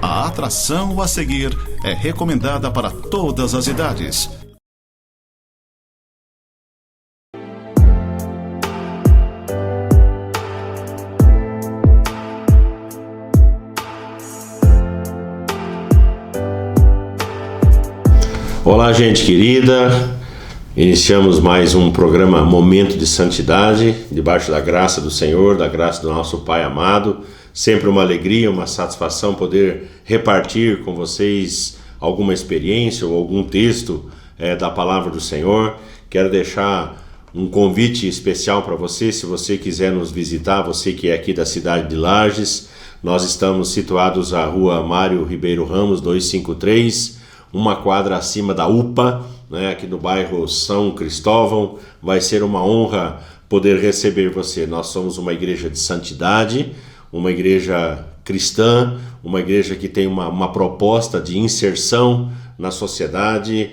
A atração a seguir é recomendada para todas as idades. Olá, gente querida. Iniciamos mais um programa Momento de Santidade, debaixo da graça do Senhor, da graça do nosso Pai amado. Sempre uma alegria, uma satisfação poder repartir com vocês alguma experiência ou algum texto da Palavra do Senhor. Quero deixar um convite especial para você, se você quiser nos visitar, você que é aqui da cidade de Lages. Nós estamos situados na rua Mário Ribeiro Ramos, 253, uma quadra acima da UPA, aqui no bairro São Cristóvão. Vai ser uma honra poder receber você. Nós somos uma igreja de santidade, uma igreja cristã, uma igreja que tem uma proposta de inserção na sociedade.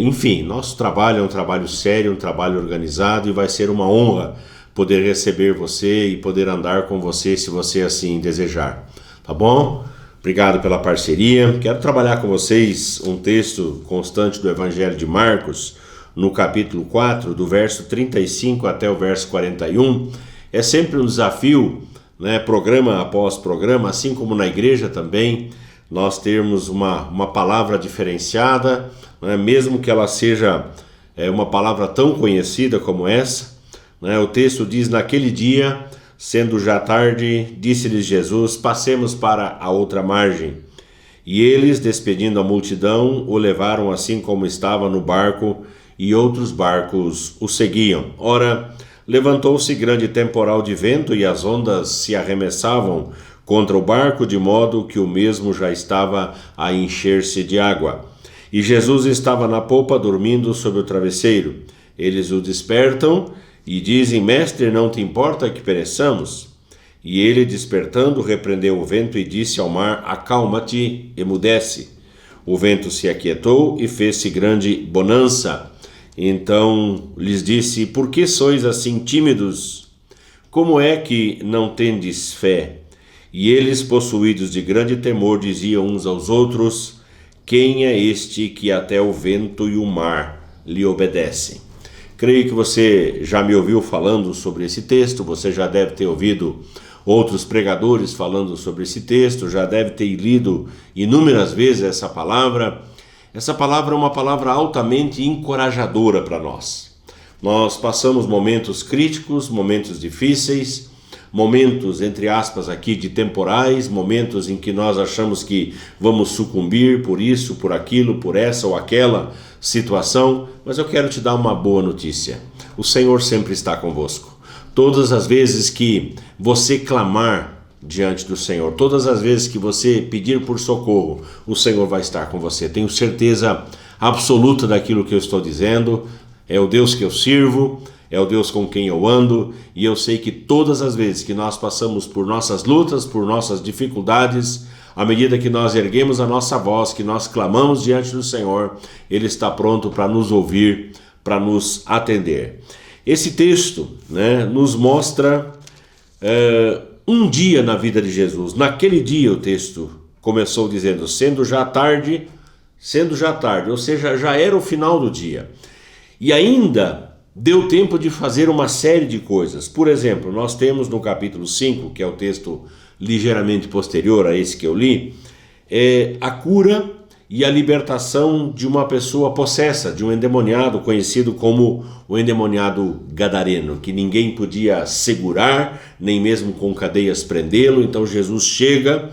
Enfim, nosso trabalho é um trabalho sério, um trabalho organizado, e vai ser uma honra poder receber você e poder andar com você, se você assim desejar. Tá bom? Obrigado pela parceria. Quero trabalhar com vocês um texto constante do Evangelho de Marcos, no capítulo 4, do verso 35 até o verso 41. É sempre um desafio, programa após programa, assim como na igreja também, nós termos uma palavra diferenciada, mesmo que ela seja uma palavra tão conhecida como essa. O texto diz: naquele dia, sendo já tarde, disse-lhes Jesus: passemos para a outra margem. E eles, despedindo a multidão, o levaram assim como estava no barco, e outros barcos o seguiam. Ora, levantou-se grande temporal de vento, e as ondas se arremessavam contra o barco, de modo que o mesmo já estava a encher-se de água. E Jesus estava na popa, dormindo sobre o travesseiro. Eles o despertam e dizem: Mestre, não te importa que pereçamos? E ele, despertando, repreendeu o vento e disse ao mar: acalma-te, emudece. O vento se aquietou e fez-se grande bonança. Então lhes disse: por que sois assim tímidos? Como é que não tendes fé? E eles, possuídos de grande temor, diziam uns aos outros: quem é este que até o vento e o mar lhe obedecem? Creio que você já me ouviu falando sobre esse texto, você já deve ter ouvido outros pregadores falando sobre esse texto, já deve ter lido inúmeras vezes essa palavra. Essa palavra é uma palavra altamente encorajadora para nós. Nós passamos momentos críticos, momentos difíceis, momentos, entre aspas, aqui de temporais, momentos em que nós achamos que vamos sucumbir por isso, por aquilo, por essa ou aquela situação, mas eu quero te dar uma boa notícia. O Senhor sempre está convosco. Todas as vezes que você clamar diante do Senhor, todas as vezes que você pedir por socorro, o Senhor vai estar com você. Tenho certeza absoluta daquilo que eu estou dizendo. É o Deus que eu sirvo, é o Deus com quem eu ando, e eu sei que todas as vezes que nós passamos por nossas lutas, por nossas dificuldades, à medida que nós erguemos a nossa voz, que nós clamamos diante do Senhor, Ele está pronto para nos ouvir, para nos atender. Esse texto nos mostra um dia na vida de Jesus. Naquele dia, o texto começou dizendo: sendo já tarde, ou seja, já era o final do dia. E ainda deu tempo de fazer uma série de coisas. Por exemplo, nós temos no capítulo 5, que é o texto ligeiramente posterior a esse que eu li, a cura e a libertação de uma pessoa possessa, de um endemoniado conhecido como o endemoniado gadareno, que ninguém podia segurar, nem mesmo com cadeias prendê-lo. Então Jesus chega,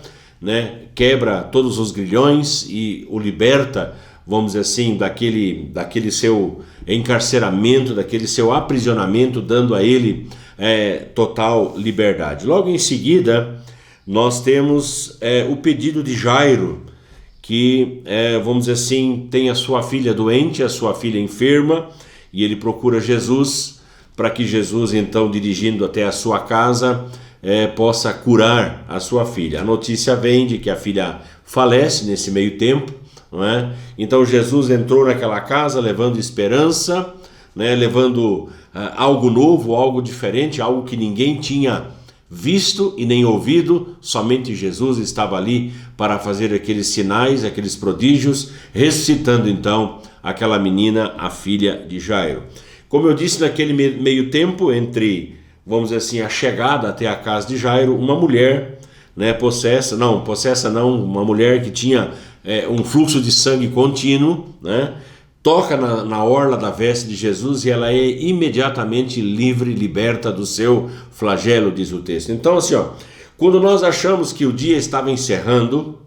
quebra todos os grilhões e o liberta, vamos dizer assim, daquele seu encarceramento, daquele seu aprisionamento, dando a ele total liberdade. Logo em seguida, nós temos o pedido de Jairo, que, vamos dizer assim, tem a sua filha doente, a sua filha enferma, e ele procura Jesus, para que Jesus, então, dirigindo até a sua casa, possa curar a sua filha. A notícia vem de que a filha falece nesse meio tempo, não é? Então Jesus entrou naquela casa levando esperança, levando algo novo, algo diferente, algo que ninguém tinha visto e nem ouvido, somente Jesus estava ali para fazer aqueles sinais, aqueles prodígios, ressuscitando então aquela menina, a filha de Jairo. Como eu disse, naquele meio tempo entre, vamos dizer assim, a chegada até a casa de Jairo, uma mulher, né, uma mulher que tinha um fluxo de sangue contínuo, né, toca na orla da veste de Jesus e ela é imediatamente livre, liberta do seu flagelo, diz o texto. Então assim, quando nós achamos que o dia estava encerrando,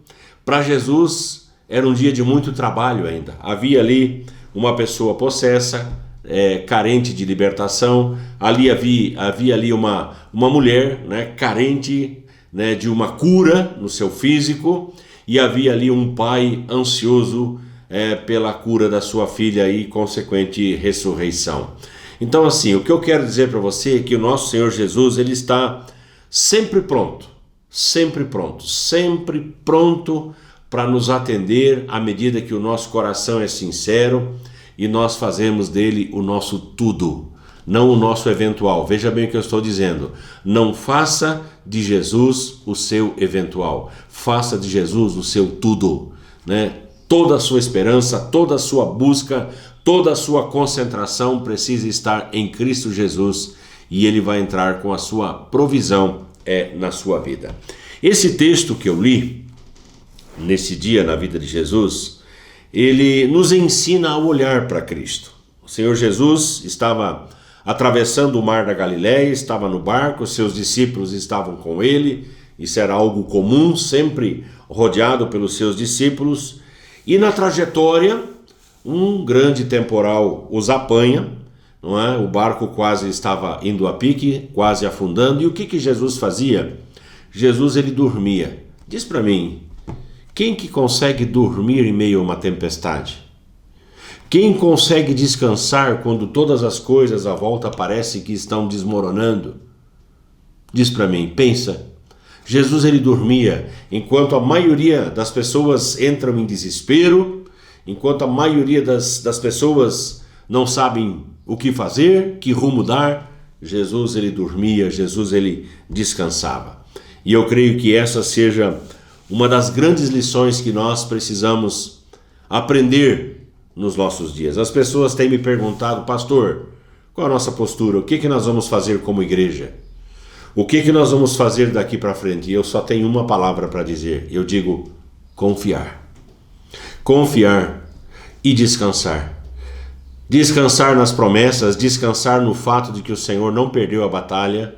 para Jesus era um dia de muito trabalho ainda. Havia ali uma pessoa possessa, carente de libertação, havia ali uma mulher, né, carente, né, de uma cura no seu físico, e havia ali um pai ansioso pela cura da sua filha e consequente ressurreição. Então assim, o que eu quero dizer para você é que o nosso Senhor Jesus, ele está sempre pronto para nos atender à medida que o nosso coração é sincero e nós fazemos dele o nosso tudo, não o nosso eventual. Veja bem o que eu estou dizendo. Não faça de Jesus o seu eventual, faça de Jesus o seu tudo, né? Toda a sua esperança, toda a sua busca, toda a sua concentração precisa estar em Cristo Jesus e ele vai entrar com a sua provisão na sua vida. Esse texto que eu li nesse dia na vida de Jesus, ele nos ensina a olhar para Cristo. O Senhor Jesus estava atravessando o mar da Galileia, estava no barco, seus discípulos estavam com ele, isso era algo comum, sempre rodeado pelos seus discípulos. E na trajetória, um grande temporal os apanha, não é? O barco quase estava indo a pique, quase afundando. E o que Jesus fazia? Jesus, ele dormia. Diz para mim, quem que consegue dormir em meio a uma tempestade? Quem consegue descansar quando todas as coisas à volta parecem que estão desmoronando? Diz para mim, pensa. Jesus, ele dormia, enquanto a maioria das pessoas entram em desespero, enquanto a maioria das pessoas não sabem o que fazer, que rumo dar, Jesus, ele dormia, Jesus, ele descansava. E eu creio que essa seja uma das grandes lições que nós precisamos aprender nos nossos dias. As pessoas têm me perguntado, pastor, qual é a nossa postura? O que nós vamos fazer como igreja? O que nós vamos fazer daqui para frente? E eu só tenho uma palavra para dizer. Eu digo confiar. Confiar e descansar. Descansar nas promessas, descansar no fato de que o Senhor não perdeu a batalha,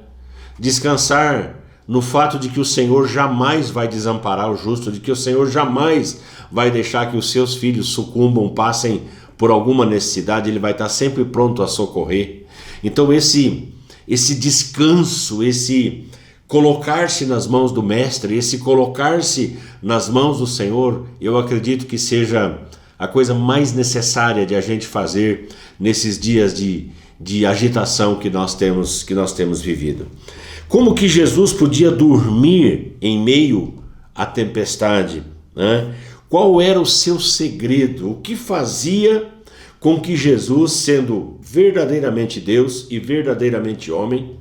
descansar no fato de que o Senhor jamais vai desamparar o justo, de que o Senhor jamais vai deixar que os seus filhos sucumbam, passem por alguma necessidade, ele vai estar sempre pronto a socorrer. Então esse descanso, esse colocar-se nas mãos do Mestre, esse colocar-se nas mãos do Senhor, eu acredito que seja a coisa mais necessária de a gente fazer nesses dias de agitação que nós temos vivido. Como que Jesus podia dormir em meio à tempestade, né? Qual era o seu segredo? O que fazia com que Jesus, sendo verdadeiramente Deus e verdadeiramente homem,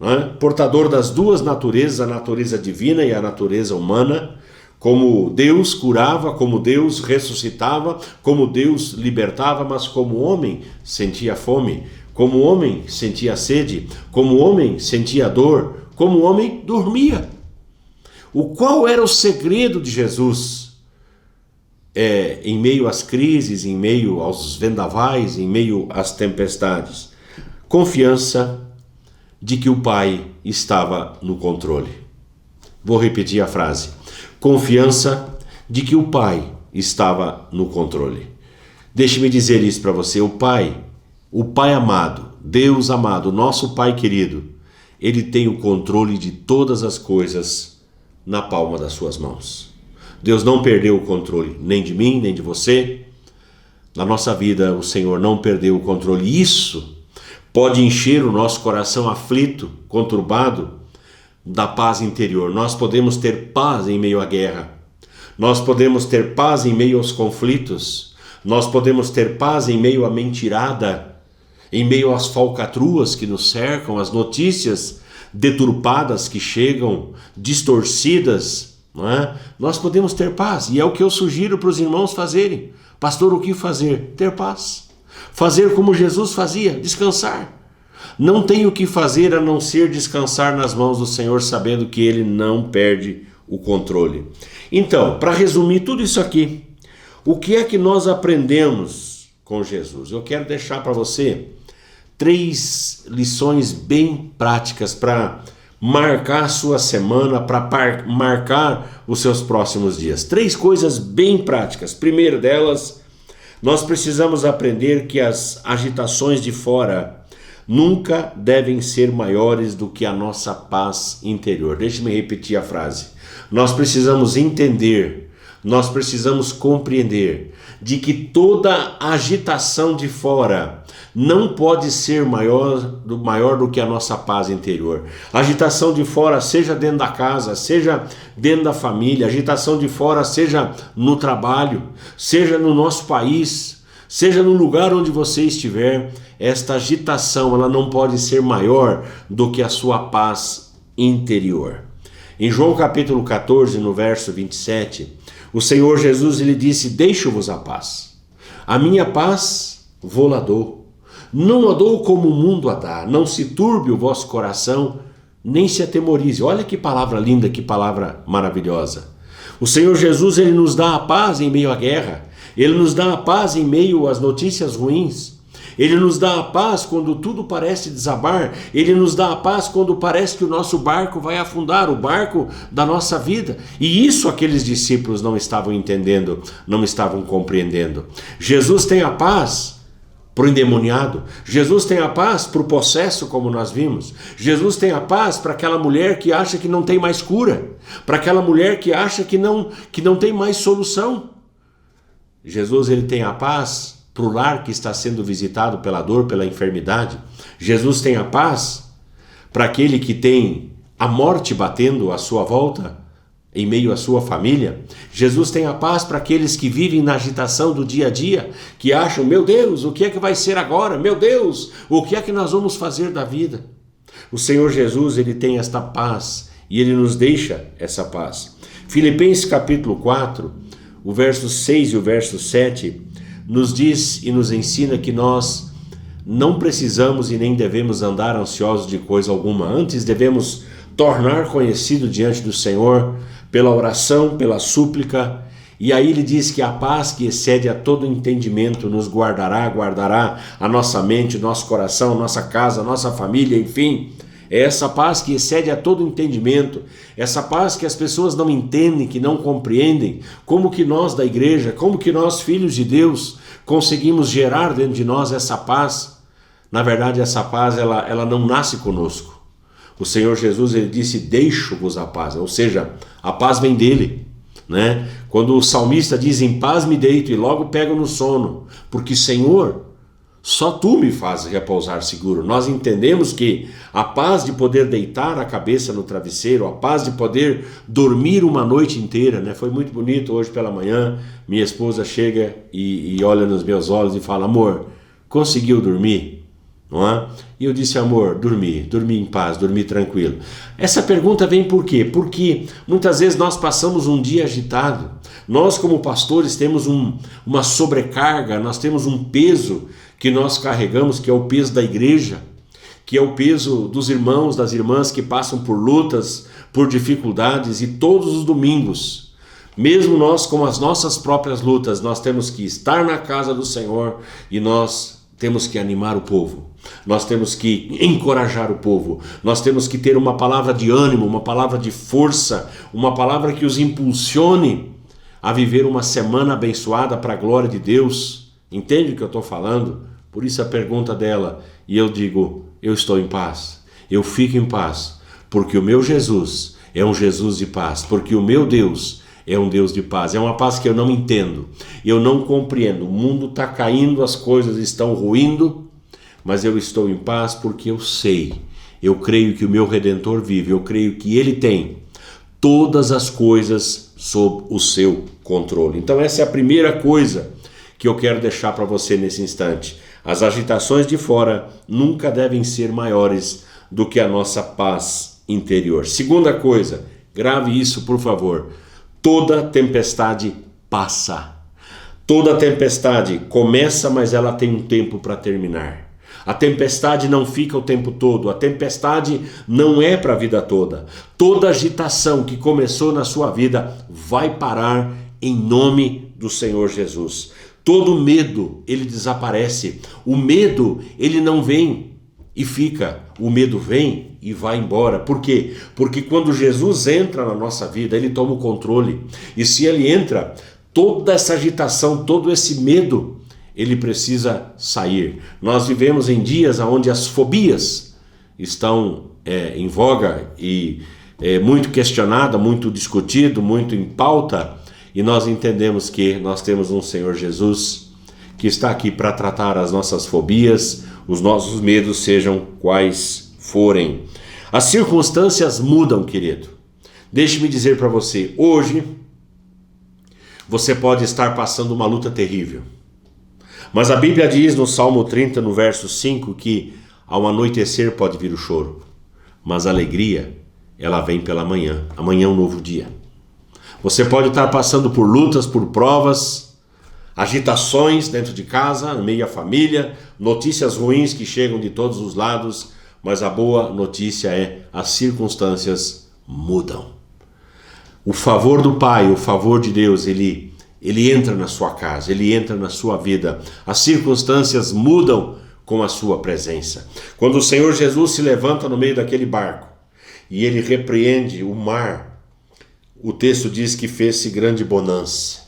né, portador das duas naturezas, a natureza divina e a natureza humana, como Deus curava, como Deus ressuscitava, como Deus libertava, mas como homem sentia fome, como homem sentia sede, como homem sentia dor, como homem dormia. Qual era o segredo de Jesus? Em meio às crises, em meio aos vendavais, em meio às tempestades, confiança de que o Pai estava no controle. Vou repetir a frase. Confiança de que o Pai estava no controle. Deixe-me dizer isso para você. O Pai amado, Deus amado, nosso Pai querido, ele tem o controle de todas as coisas na palma das suas mãos. Deus não perdeu o controle, nem de mim, nem de você. Na nossa vida, o Senhor não perdeu o controle. Isso pode encher o nosso coração aflito, conturbado, da paz interior. Nós podemos ter paz em meio à guerra. Nós podemos ter paz em meio aos conflitos. Nós podemos ter paz em meio à mentirada, em meio às falcatruas que nos cercam, as notícias deturpadas que chegam, distorcidas, não é? Nós podemos ter paz, e é o que eu sugiro para os irmãos fazerem. Pastor, o que fazer? Ter paz. Fazer como Jesus fazia, descansar. Não tem o que fazer a não ser descansar nas mãos do Senhor, sabendo que Ele não perde o controle. Então, para resumir tudo isso aqui, o que é que nós aprendemos com Jesus? Eu quero deixar para você 3 lições bem práticas para marcar a sua semana, para marcar os seus próximos dias. 3 coisas bem práticas. Primeiro delas, nós precisamos aprender que as agitações de fora nunca devem ser maiores do que a nossa paz interior. Deixe-me repetir a frase. Nós precisamos entender, nós precisamos compreender de que toda agitação de fora não pode ser maior do que a nossa paz interior. A agitação de fora, seja dentro da casa, seja dentro da família, a agitação de fora, seja no trabalho, seja no nosso país, seja no lugar onde você estiver, esta agitação ela não pode ser maior do que a sua paz interior. Em João capítulo 14, no verso 27, o Senhor Jesus ele disse: deixo-vos a paz. A minha paz vou-la dou. Não a dou como o mundo a dá. Não se turbe o vosso coração, nem se atemorize. Olha que palavra linda, que palavra maravilhosa. O Senhor Jesus ele nos dá a paz em meio à guerra. Ele nos dá a paz em meio às notícias ruins. Ele nos dá a paz quando tudo parece desabar. Ele nos dá a paz quando parece que o nosso barco vai afundar, o barco da nossa vida. E isso aqueles discípulos não estavam entendendo, não estavam compreendendo. Jesus tem a paz para o endemoniado. Jesus tem a paz para o possesso, como nós vimos. Jesus tem a paz para aquela mulher que acha que não tem mais cura. Para aquela mulher que acha que não tem mais solução. Jesus ele tem a paz para o lar que está sendo visitado pela dor, pela enfermidade. Jesus tem a paz para aquele que tem a morte batendo à sua volta, em meio à sua família. Jesus tem a paz para aqueles que vivem na agitação do dia a dia, que acham: meu Deus, o que é que vai ser agora? Meu Deus, o que é que nós vamos fazer da vida? O Senhor Jesus, ele tem esta paz e ele nos deixa essa paz. Filipenses capítulo 4, o verso 6 e o verso 7, nos diz e nos ensina que nós não precisamos e nem devemos andar ansiosos de coisa alguma. Antes devemos tornar conhecido diante do Senhor pela oração, pela súplica. E aí ele diz que a paz que excede a todo entendimento nos guardará a nossa mente, o nosso coração, a nossa casa, a nossa família, enfim. É essa paz que excede a todo entendimento, essa paz que as pessoas não entendem, que não compreendem, como que nós da igreja, como que nós filhos de Deus conseguimos gerar dentro de nós essa paz. Na verdade, essa paz ela não nasce conosco. O Senhor Jesus ele disse: deixo-vos a paz, ou seja, a paz vem dele, né? Quando o salmista diz: em paz me deito e logo pego no sono, porque Senhor, só tu me fazes repousar seguro. Nós entendemos que a paz de poder deitar a cabeça no travesseiro, a paz de poder dormir uma noite inteira, né? Foi muito bonito hoje pela manhã, minha esposa chega e olha nos meus olhos e fala: amor, conseguiu dormir? Não é? E eu disse: amor, dormi em paz, dormi tranquilo. Essa pergunta vem por quê? Porque muitas vezes nós passamos um dia agitado. Nós como pastores temos uma sobrecarga, nós temos um peso que nós carregamos, que é o peso da igreja, que é o peso dos irmãos, das irmãs que passam por lutas, por dificuldades, e todos os domingos, mesmo nós com as nossas próprias lutas, nós temos que estar na casa do Senhor e nós temos que animar o povo, nós temos que encorajar o povo, nós temos que ter uma palavra de ânimo, uma palavra de força, uma palavra que os impulsione a viver uma semana abençoada para a glória de Deus. Entende o que eu estou falando? Por isso a pergunta dela, e eu digo: eu estou em paz, eu fico em paz, porque o meu Jesus é um Jesus de paz, porque o meu Deus é um Deus de paz. É uma paz que eu não entendo, eu não compreendo. O mundo está caindo, as coisas estão ruindo, mas eu estou em paz porque eu sei, eu creio que o meu Redentor vive, eu creio que Ele tem todas as coisas sob o seu controle. Então essa é a primeira coisa que eu quero deixar para você nesse instante. As agitações de fora nunca devem ser maiores do que a nossa paz interior. Segunda coisa, grave isso por favor, toda tempestade passa. Toda tempestade começa, mas ela tem um tempo para terminar. A tempestade não fica o tempo todo, a tempestade não é para a vida toda. Toda agitação que começou na sua vida vai parar em nome do Senhor Jesus. Todo medo, ele desaparece. O medo, ele não vem e fica. O medo vem e vai embora. Por quê? Porque quando Jesus entra na nossa vida, ele toma o controle. E se ele entra, toda essa agitação, todo esse medo, ele precisa sair. Nós vivemos em dias onde as fobias estão em voga e muito questionada, muito discutido, muito em pauta, e nós entendemos que nós temos um Senhor Jesus que está aqui para tratar as nossas fobias, os nossos medos, sejam quais forem. As circunstâncias mudam, querido. Deixe-me dizer para você, hoje você pode estar passando uma luta terrível. Mas a Bíblia diz no Salmo 30, no verso 5, que ao anoitecer pode vir o choro, mas a alegria, ela vem pela manhã. Amanhã é um novo dia. Você pode estar passando por lutas, por provas, agitações dentro de casa, no meio da família, notícias ruins que chegam de todos os lados, mas a boa notícia é: as circunstâncias mudam. O favor do Pai, o favor de Deus, ele entra na sua casa, ele entra na sua vida. As circunstâncias mudam com a sua presença. Quando o Senhor Jesus se levanta no meio daquele barco e ele repreende o mar, o texto diz que fez-se grande bonança.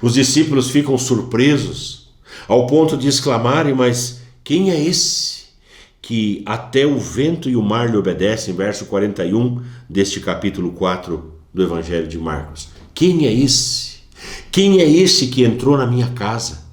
Os discípulos ficam surpresos ao ponto de exclamarem: mas quem é esse que até o vento e o mar lhe obedecem? Verso 41 deste capítulo 4 do Evangelho de Marcos. Quem é esse? Quem é esse que entrou na minha casa?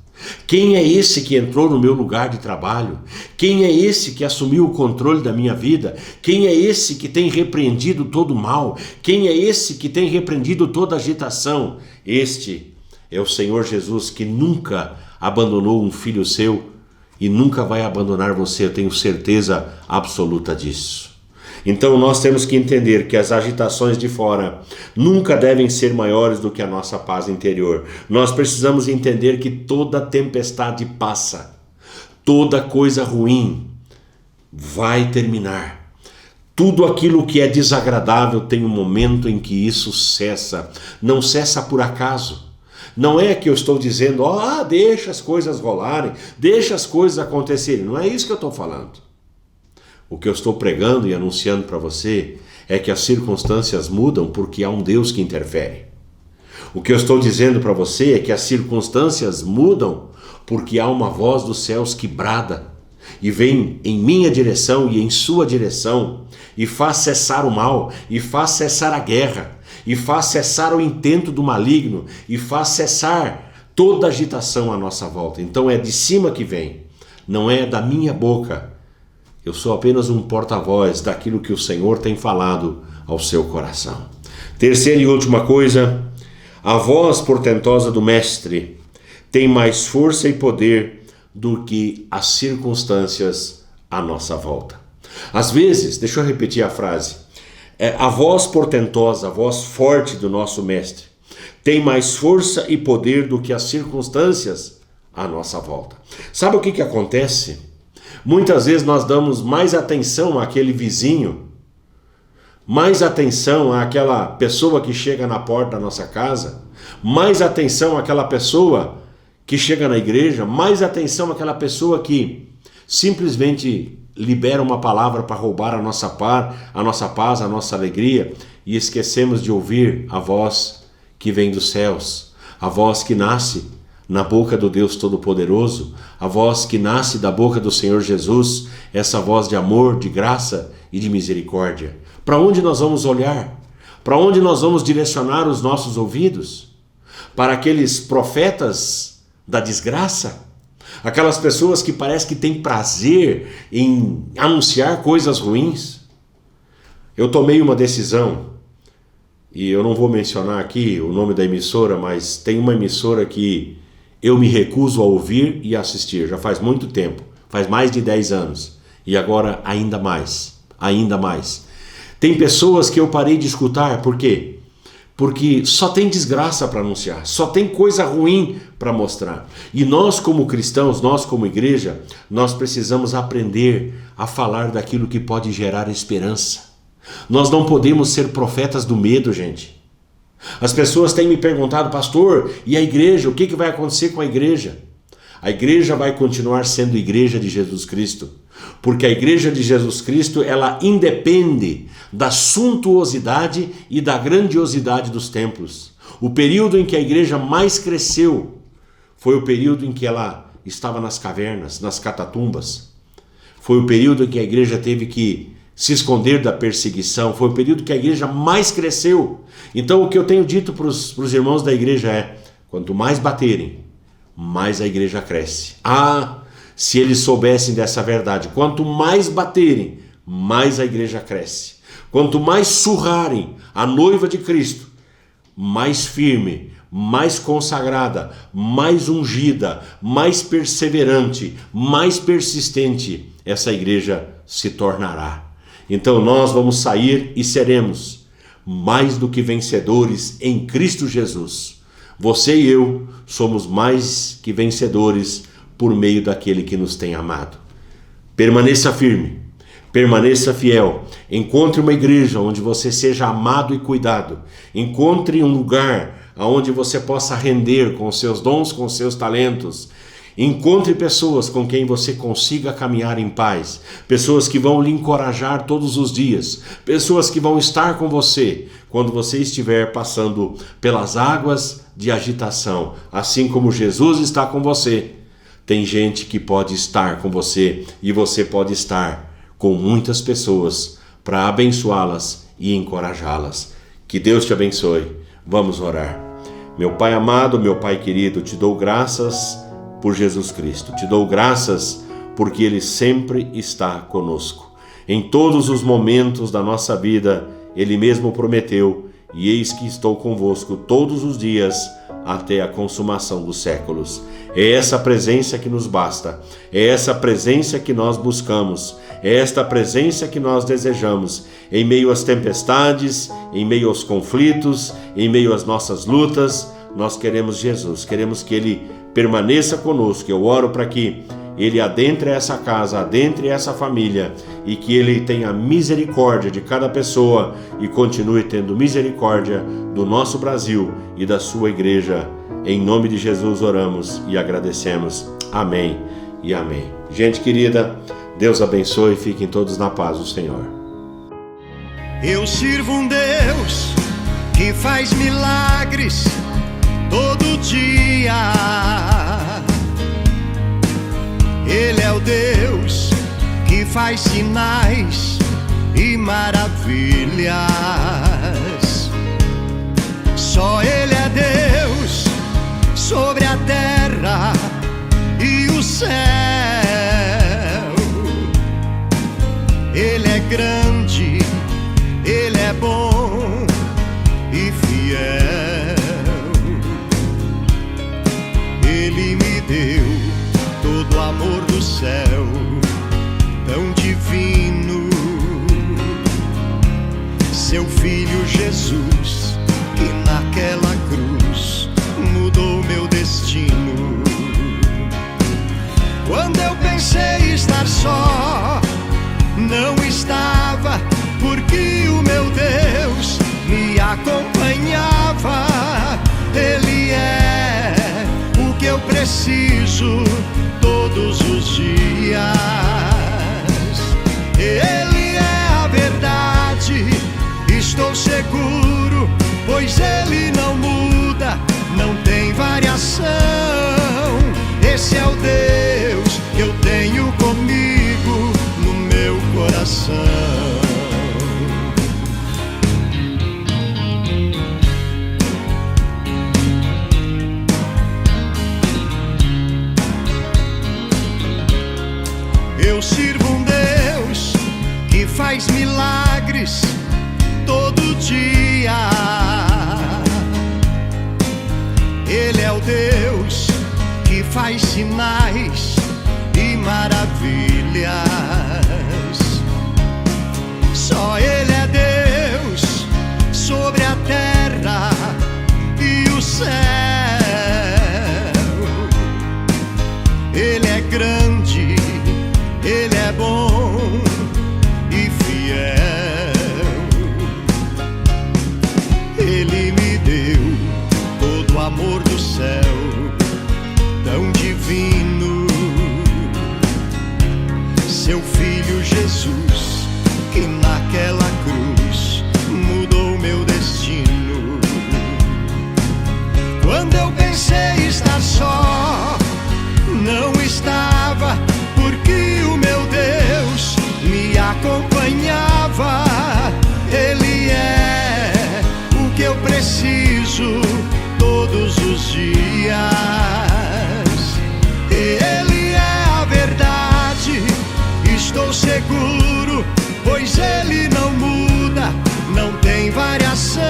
Quem é esse que entrou no meu lugar de trabalho? Quem é esse que assumiu o controle da minha vida? Quem é esse que tem repreendido todo o mal? Quem é esse que tem repreendido toda agitação? Este é o Senhor Jesus, que nunca abandonou um filho seu e nunca vai abandonar você, eu tenho certeza absoluta disso. Então nós temos que entender que as agitações de fora nunca devem ser maiores do que a nossa paz interior. Nós precisamos entender que toda tempestade passa, toda coisa ruim vai terminar. Tudo aquilo que é desagradável tem um momento em que isso cessa. Não cessa por acaso. Não é que eu estou dizendo, deixa as coisas rolarem, deixa as coisas acontecerem. Não é isso que eu estou falando. O que eu estou pregando e anunciando para você é que as circunstâncias mudam porque há um Deus que interfere. O que eu estou dizendo para você é que as circunstâncias mudam porque há uma voz dos céus que brada e vem em minha direção e em sua direção e faz cessar o mal, e faz cessar a guerra, e faz cessar o intento do maligno, e faz cessar toda agitação à nossa volta. Então é de cima que vem, não é da minha boca. Eu sou apenas um porta-voz daquilo que o Senhor tem falado ao seu coração. Terceira e última coisa, a voz portentosa do Mestre tem mais força e poder do que as circunstâncias à nossa volta. Às vezes, deixa eu repetir a frase, a voz portentosa, a voz forte do nosso Mestre tem mais força e poder do que as circunstâncias à nossa volta. Sabe o que acontece? Muitas vezes nós damos mais atenção àquele vizinho, mais atenção àquela pessoa que chega na porta da nossa casa, mais atenção àquela pessoa que chega na igreja, mais atenção àquela pessoa que simplesmente libera uma palavra para roubar a nossa paz, a nossa alegria, e esquecemos de ouvir a voz que vem dos céus, a voz que nasce na boca do Deus Todo-Poderoso, a voz que nasce da boca do Senhor Jesus, essa voz de amor, de graça e de misericórdia. Para onde nós vamos olhar? Para onde nós vamos direcionar os nossos ouvidos? Para aqueles profetas da desgraça? Aquelas pessoas que parece que têm prazer em anunciar coisas ruins? Eu tomei uma decisão, e eu não vou mencionar aqui o nome da emissora, mas tem uma emissora que eu me recuso a ouvir e assistir, já faz muito tempo, faz mais de 10 anos, e agora ainda mais. ainda mais. Tem pessoas que eu parei de escutar, por quê? Porque só tem desgraça para anunciar, só tem coisa ruim para mostrar. E nós como cristãos, nós como igreja, nós precisamos aprender a falar daquilo que pode gerar esperança. Nós não podemos ser profetas do medo, gente. As pessoas têm me perguntado, pastor, e a igreja? O que vai acontecer com a igreja? A igreja vai continuar sendo igreja de Jesus Cristo, porque a igreja de Jesus Cristo, ela independe da suntuosidade e da grandiosidade dos templos. O período em que a igreja mais cresceu foi o período em que ela estava nas cavernas, nas catatumbas. Foi o período em que a igreja teve que se esconder da perseguição. Foi o período que a igreja mais cresceu. Então o que eu tenho dito para os irmãos da igreja é: quanto mais baterem, mais a igreja cresce. Se eles soubessem dessa verdade, quanto mais baterem, mais a igreja cresce. Quanto mais surrarem a noiva de Cristo, mais firme, mais consagrada, mais ungida, mais perseverante, mais persistente essa igreja se tornará. Então nós vamos sair e seremos mais do que vencedores em Cristo Jesus. Você e eu somos mais que vencedores por meio daquele que nos tem amado. Permaneça firme, permaneça fiel. Encontre uma igreja onde você seja amado e cuidado. Encontre um lugar onde você possa render com os seus dons, com os seus talentos. Encontre pessoas com quem você consiga caminhar em paz, pessoas que vão lhe encorajar todos os dias, pessoas que vão estar com você quando você estiver passando pelas águas de agitação. Assim como Jesus está com você, tem gente que pode estar com você e você pode estar com muitas pessoas para abençoá-las e encorajá-las. Que Deus te abençoe. Vamos orar. Meu Pai amado, meu Pai querido, te dou graças por Jesus Cristo. Te dou graças porque Ele sempre está conosco. Em todos os momentos da nossa vida, Ele mesmo prometeu: e eis que estou convosco todos os dias até a consumação dos séculos. É essa presença que nos basta, é essa presença que nós buscamos, é esta presença que nós desejamos em meio às tempestades, em meio aos conflitos, em meio às nossas lutas. Nós queremos Jesus, queremos que Ele permaneça conosco. Eu oro para que Ele adentre essa casa, adentre essa família e que Ele tenha misericórdia de cada pessoa e continue tendo misericórdia do nosso Brasil e da sua igreja. Em nome de Jesus oramos e agradecemos. Amém e amém. Gente querida, Deus abençoe e fiquem todos na paz do Senhor. Eu sirvo um Deus que faz milagres todo dia. Ele é o Deus que faz sinais e maravilhas. Só Ele é Deus sobre a terra e o céu. Ele é grande, Ele é bom e fiel. Ele me deu todo o amor do céu, tão divino. Seu Filho Jesus, que naquela cruz mudou meu destino. Quando eu pensei estar só, não estava, porque o meu Deus me acompanhava. Ele é o que eu preciso todos os dias. Ele é a verdade, estou seguro, pois Ele não muda, não tem variação. Esse é o Deus que eu tenho comigo no meu coração. Eu sirvo um Deus que faz milagres todo dia. Ele é o Deus que faz sinais e maravilhas. amor do céu, tão divino. Seu filho Jesus, que naquela cruz mudou meu destino. Quando eu pensei estar só, não estava, porque o meu Deus me acompanhava. Ele é o que eu preciso todos os dias. Ele é a verdade, estou seguro, pois Ele não muda, não tem variação.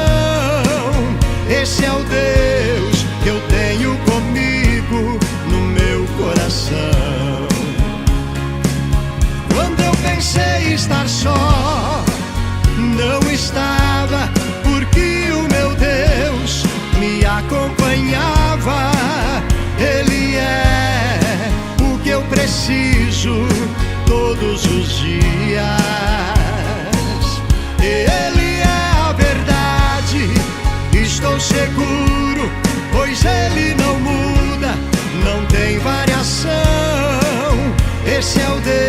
Esse é o Deus que eu tenho comigo no meu coração. Quando eu pensei estar só, não estava, porque o meu Deus me acompanhava. Ele é o que eu preciso todos os dias. Ele é a verdade, estou seguro, pois Ele não muda, não tem variação. Esse é o Deus